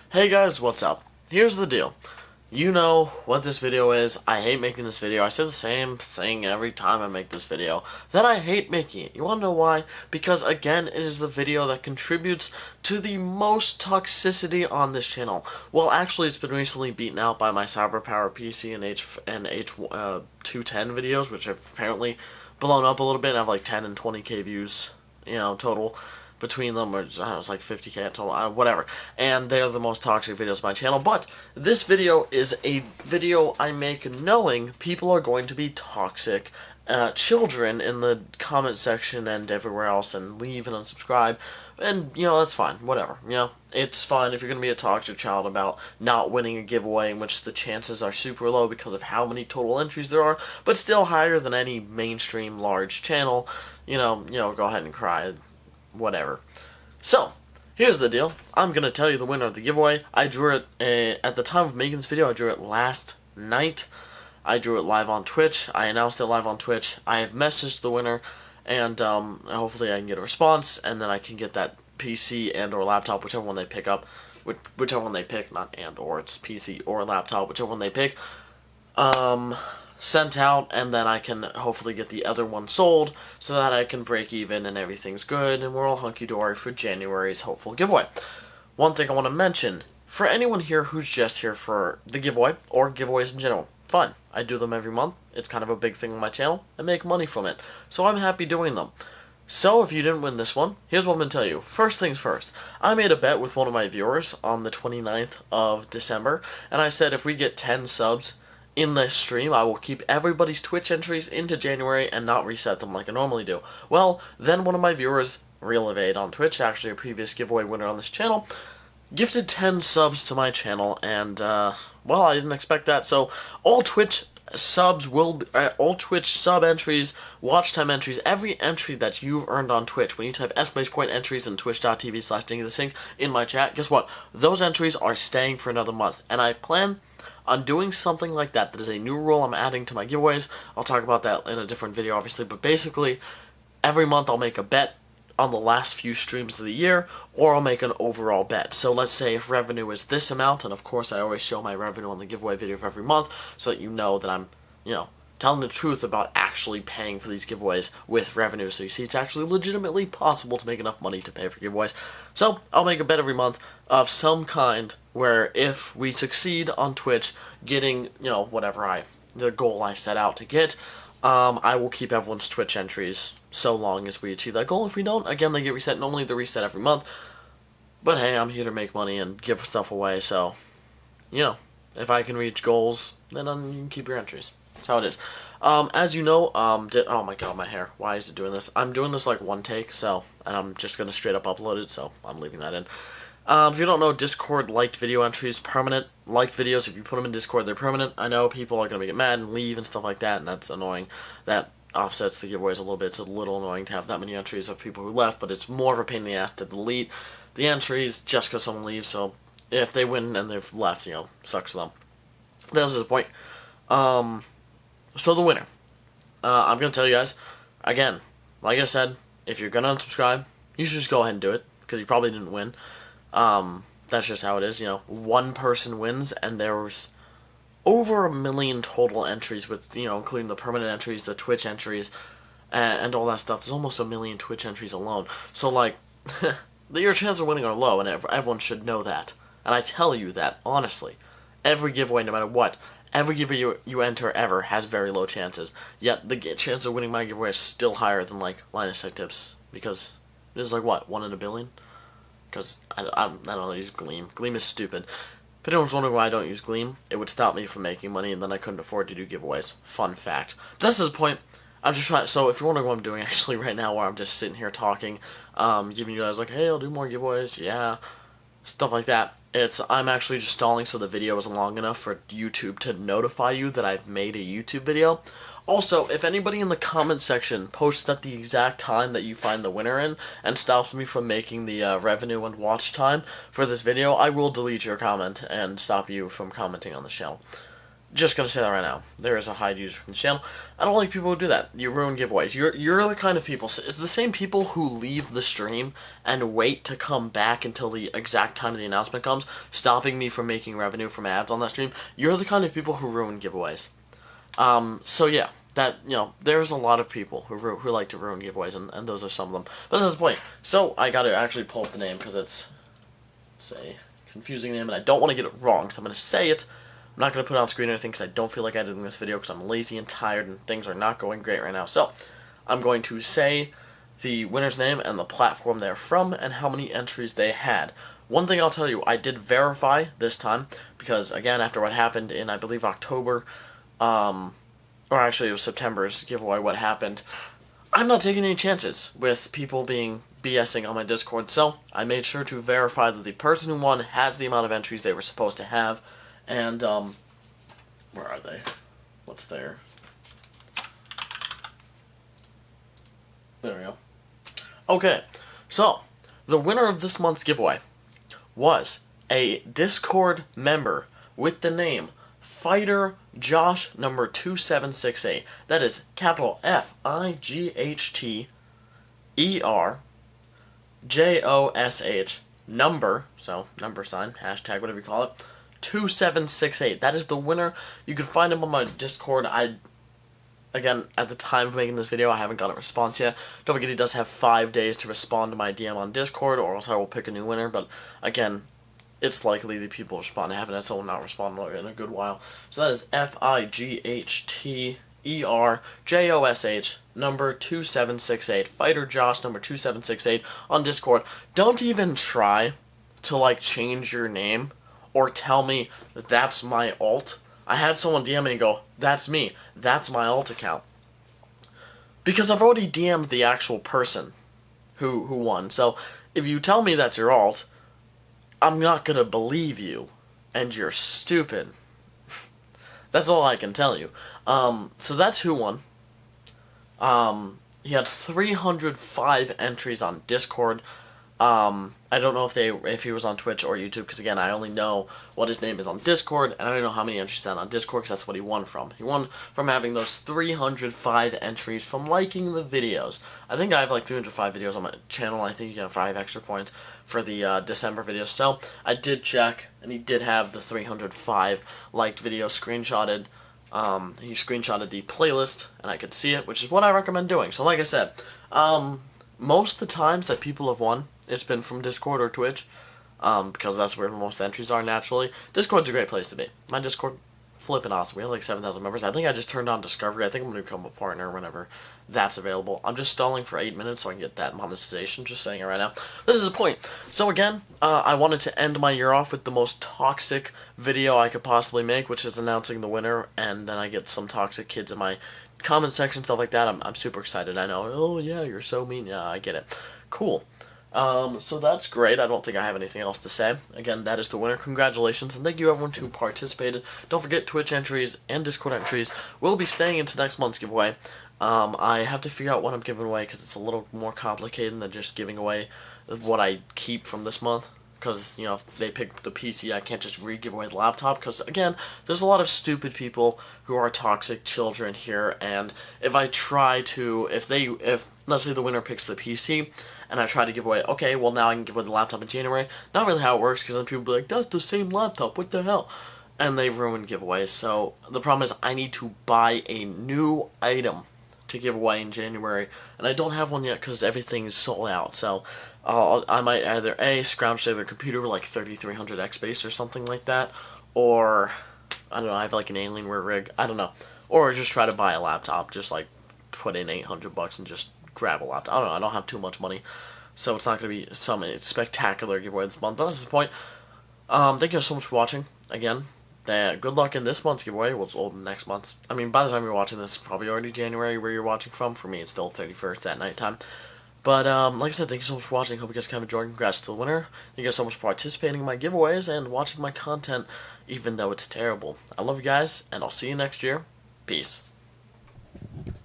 Hey guys, what's up? Here's the deal. You know what this video is. I hate making this video. I say the same thing every time I make this video. That I hate making it. You wanna know why? Because again, it is the video that contributes to the most toxicity on this channel. Well, actually, it's been recently beaten out by my CyberPower PC and H210 videos, which have apparently blown up a little bit and have like 10 and 20k views, total between them, or I don't know, it's like 50k total, whatever. And they're the most toxic videos on my channel. But this video is a video I make knowing people are going to be toxic children in the comment section and everywhere else, and leave and unsubscribe. And, that's fine. Whatever. It's fine if you're going to be a toxic child about not winning a giveaway in which the chances are super low because of how many total entries there are, but still higher than any mainstream large channel. Go ahead and cry. Whatever. So, here's the deal. I'm going to tell you the winner of the giveaway. I drew it, at the time of making this video, I drew it last night. I drew it live on Twitch. I announced it live on Twitch. I have messaged the winner, and hopefully I can get a response, and then I can get that PC and or laptop, whichever one they pick up. Whichever one they pick, not and or, it's PC or laptop, whichever one they pick. Sent out, and then I can hopefully get the other one sold so that I can break even and everything's good and we're all hunky-dory for January's hopeful giveaway. One thing I want to mention, for anyone here who's just here for the giveaway or giveaways in general, fine. I do them every month. It's kind of a big thing on my channel. I make money from it. So I'm happy doing them. So if you didn't win this one, here's what I'm going to tell you. First things first, I made a bet with one of my viewers on the 29th of December, and I said if we get 10 subs in this stream, I will keep everybody's Twitch entries into January and not reset them like I normally do. Well, then one of my viewers, Real Evade on Twitch, actually a previous giveaway winner on this channel, gifted 10 subs to my channel, and, well, I didn't expect that, so all Twitch subs will, all Twitch sub entries, watch time entries, every entry that you've earned on Twitch, when you type !entries in twitch.tv/DingyTheSync in my chat, guess what? Those entries are staying for another month, and I plan on doing something like that. That is a new rule I'm adding to my giveaways. I'll talk about that in a different video, obviously, but basically, every month I'll make a bet on the last few streams of the year, or I'll make an overall bet. So let's say if revenue is this amount, and of course I always show my revenue on the giveaway video for every month, so that you know that I'm, telling the truth about actually paying for these giveaways with revenue, so you see it's actually legitimately possible to make enough money to pay for giveaways. So, I'll make a bet every month of some kind where if we succeed on Twitch getting, whatever the goal I set out to get, I will keep everyone's Twitch entries so long as we achieve that goal. If we don't, again, they get reset. Normally they're reset every month. But hey, I'm here to make money and give stuff away, so, if I can reach goals, then you can keep your entries. That's how it is. As you know, oh my god, my hair. Why is it doing this? I'm doing this like one take, and I'm just gonna straight up upload it, so I'm leaving that in. If you don't know, Discord liked video entries, permanent. Liked videos, if you put them in Discord, they're permanent. I know people are gonna get mad and leave and stuff like that, and that's annoying. That offsets the giveaways a little bit. It's a little annoying to have that many entries of people who left, but it's more of a pain in the ass to delete the entries just because someone leaves, so if they win and they've left, sucks for them. That's the point. So the winner. I'm going to tell you guys, again, like I said, if you're going to unsubscribe, you should just go ahead and do it, because you probably didn't win. That's just how it is, one person wins, and there's over 1 million total entries with, including the permanent entries, the Twitch entries, and all that stuff. There's almost 1 million Twitch entries alone. So, like, your chances of winning are low, and everyone should know that. And I tell you that, honestly. Every giveaway, no matter what, every giveaway you enter ever has very low chances. Yet, the chance of winning my giveaway is still higher than, like, Linus Tech Tips. Because this is, like, what, 1 in a billion? Because I don't use Gleam. Gleam is stupid. If anyone's wondering why I don't use Gleam, it would stop me from making money, and then I couldn't afford to do giveaways. Fun fact. But that's the point. I'm just trying. So if you're wondering what I'm doing actually right now, where I'm just sitting here talking, giving you guys like, hey, I'll do more giveaways, yeah, stuff like that. I'm actually just stalling so the video isn't long enough for YouTube to notify you that I've made a YouTube video. Also, if anybody in the comment section posts at the exact time that you find the winner in and stops me from making the revenue and watch time for this video, I will delete your comment and stop you from commenting on the channel. Just gonna say that right now. There is a hide user from the channel. I don't like people who do that. You ruin giveaways. You're the kind of people. It's the same people who leave the stream and wait to come back until the exact time of the announcement comes, stopping me from making revenue from ads on that stream. You're the kind of people who ruin giveaways. So yeah, that, there's a lot of people who like to ruin giveaways, and those are some of them. But that's the point. So I got to actually pull up the name because it's a confusing name, and I don't want to get it wrong. So I'm gonna say it. I'm not going to put it on screen or anything because I don't feel like editing this video because I'm lazy and tired and things are not going great right now. So, I'm going to say the winner's name and the platform they're from and how many entries they had. One thing I'll tell you, I did verify this time because, again, after what happened in, I believe, October, or actually it was September's giveaway, what happened, I'm not taking any chances with people being BSing on my Discord. So, I made sure to verify that the person who won has the amount of entries they were supposed to have. And, where are they? What's there? There we go. Okay, so, the winner of this month's giveaway was a Discord member with the name Fighter Josh number 2768. That is capital FIGHTERJOSH number, so number sign, hashtag, whatever you call it, 2768. That is the winner. You can find him on my Discord. Again, at the time of making this video, I haven't got a response yet. Don't forget he does have 5 days to respond to my DM on Discord, or else I will pick a new winner. But again, it's likely the people respond. I haven't had someone not respond in a good while. So that is FIGHTERJOSH number 2768. Fighter Josh number 2768 on Discord. Don't even try to change your name or tell me that that's my alt. I had someone DM me and go, that's me. That's my alt account. Because I've already DM'd the actual person who won. So if you tell me that's your alt, I'm not going to believe you. And you're stupid. That's all I can tell you. So that's who won. He had 305 entries on Discord. I don't know if he was on Twitch or YouTube, because again, I only know what his name is on Discord, and I don't know how many entries he had on Discord, because that's what he won from. He won from having those 305 entries from liking the videos. I think I have 305 videos on my channel. I think you have 5 extra points for the December videos. So I did check, and he did have the 305 liked videos screenshotted. He screenshotted the playlist, and I could see it, which is what I recommend doing. So like I said, most of the times that people have won, it's been from Discord or Twitch, because that's where most entries are naturally. Discord's a great place to be. My Discord, flipping awesome. We have 7,000 members. I think I just turned on Discovery. I think I'm going to become a partner whenever that's available. I'm just stalling for 8 minutes so I can get that monetization. Just saying it right now. This is the point. So again, I wanted to end my year off with the most toxic video I could possibly make, which is announcing the winner, and then I get some toxic kids in my comment section, stuff like that. I'm super excited. I know. Oh yeah, you're so mean. Yeah, I get it. Cool. So that's great. I don't think I have anything else to say. Again, that is the winner. Congratulations, and thank you everyone who participated. Don't forget, Twitch entries and Discord entries will be staying into next month's giveaway. I have to figure out what I'm giving away, because it's a little more complicated than just giving away what I keep from this month. Because, if they pick the PC, I can't just re-give away the laptop. Because, again, there's a lot of stupid people who are toxic children here. And if I try to, if let's say the winner picks the PC, and I try to give away, okay, well, now I can give away the laptop in January. Not really how it works, because then people will be like, that's the same laptop, what the hell? And they ruin giveaways. So, the problem is I need to buy a new item to give away in January. And I don't have one yet, because everything is sold out. So, I might either scrounge their computer with 3300 X base or something like that, or I don't know, I have an Alienware rig, I don't know, or just try to buy a laptop, just put in $800 and just grab a laptop. I don't know, I don't have too much money, so it's not going to be some spectacular giveaway this month. That's the point. Thank you so much for watching. Again, good luck in this month's giveaway. Well, it's old next month. I mean, by the time you're watching this, it's probably already January where you're watching from. For me, it's still 31st at nighttime. But, like I said, thank you so much for watching. Hope you guys kind of enjoyed. Congrats to the winner. Thank you guys so much for participating in my giveaways and watching my content, even though it's terrible. I love you guys, and I'll see you next year. Peace.